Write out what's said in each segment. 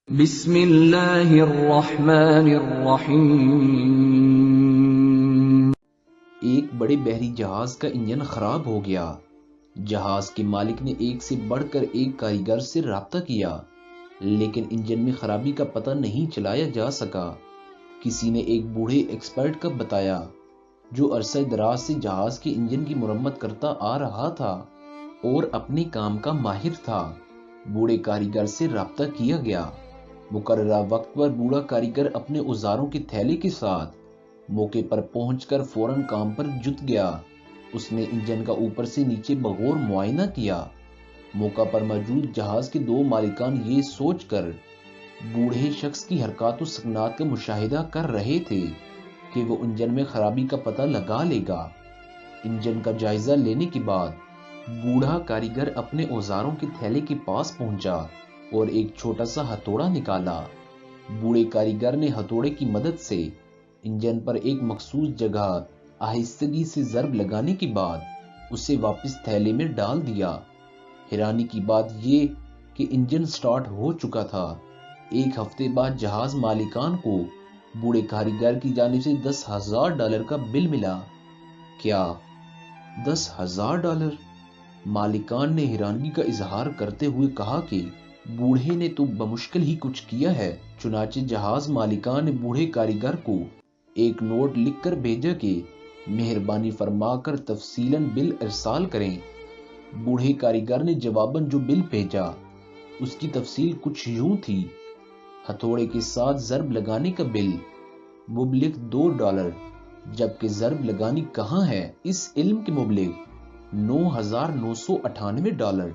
بسم اللہ الرحمن الرحیم۔ ایک بڑے بحری جہاز کا انجن خراب ہو گیا۔ جہاز کے مالک نے ایک سے بڑھ کر ایک کاریگر سے رابطہ کیا، لیکن انجن میں خرابی کا پتہ نہیں چلایا جا سکا۔ کسی نے ایک بوڑھے ایکسپرٹ کا بتایا، جو عرصہ دراز سے جہاز کے انجن کی مرمت کرتا آ رہا تھا اور اپنے کام کا ماہر تھا۔ بوڑھے کاریگر سے رابطہ کیا گیا۔ مقررہ وقت پر بوڑھا کاریگر اپنے اوزاروں کے تھیلے کے ساتھ موقع پر پہنچ کر فوراً کام پر جت گیا۔ اس نے انجن کا اوپر سے نیچے بغور معائنہ کیا۔ موقع پر موجود جہاز کے دو مالکان یہ سوچ کر بوڑھے شخص کی حرکات و سکنات کا مشاہدہ کر رہے تھے کہ وہ انجن میں خرابی کا پتہ لگا لے گا۔ انجن کا جائزہ لینے کے بعد بوڑھا کاریگر اپنے اوزاروں کے تھیلے کے پاس پہنچا اور ایک چھوٹا سا ہتھوڑا نکالا۔ بوڑھے کاریگر نے ہتھوڑے کی مدد سے انجن پر ایک مخصوص جگہ آہستگی سے ضرب لگانے کے بعد اسے واپس تھیلے میں ڈال دیا۔ حیرانی کی بات یہ کہ انجن سٹارٹ ہو چکا تھا۔ ایک ہفتے بعد جہاز مالکان کو بوڑھے کاریگر کی جانب سے $10,000 کا بل ملا۔ کیا $10,000؟ مالکان نے حیرانی کا اظہار کرتے ہوئے کہا کہ بوڑھے نے تو بمشکل ہی کچھ کیا ہے۔ چنانچہ جہاز مالکان نے بوڑھے کاریگر کو ایک نوٹ لکھ کر بھیجا کہ مہربانی فرما کر تفصیلاً بل ارسال کریں۔ بوڑھے کاریگر نے جواباً جو بل بھیجا اس کی تفصیل کچھ یوں تھی: ہتھوڑے کے ساتھ ضرب لگانے کا بل مبلغ $2، جبکہ ضرب لگانی کہاں ہے اس علم کے مبلغ $9,998۔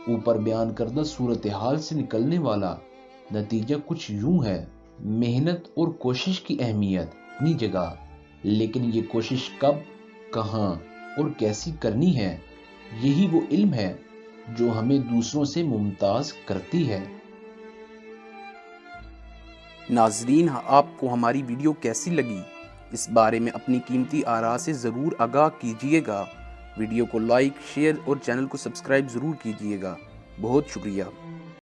اوپر بیان کردہ صورتحال سے نکلنے والا نتیجہ کچھ یوں ہے: محنت اور کوشش کی اہمیت اپنی جگہ، لیکن یہ کوشش کب، کہاں اور کیسی کرنی ہے، یہی وہ علم ہے جو ہمیں دوسروں سے ممتاز کرتی ہے۔ ناظرین، آپ کو ہماری ویڈیو کیسی لگی؟ اس بارے میں اپنی قیمتی آراء سے ضرور آگاہ کیجیے گا۔ ویڈیو کو لائک، شیئر اور چینل کو سبسکرائب ضرور کیجیے گا۔ بہت شکریہ۔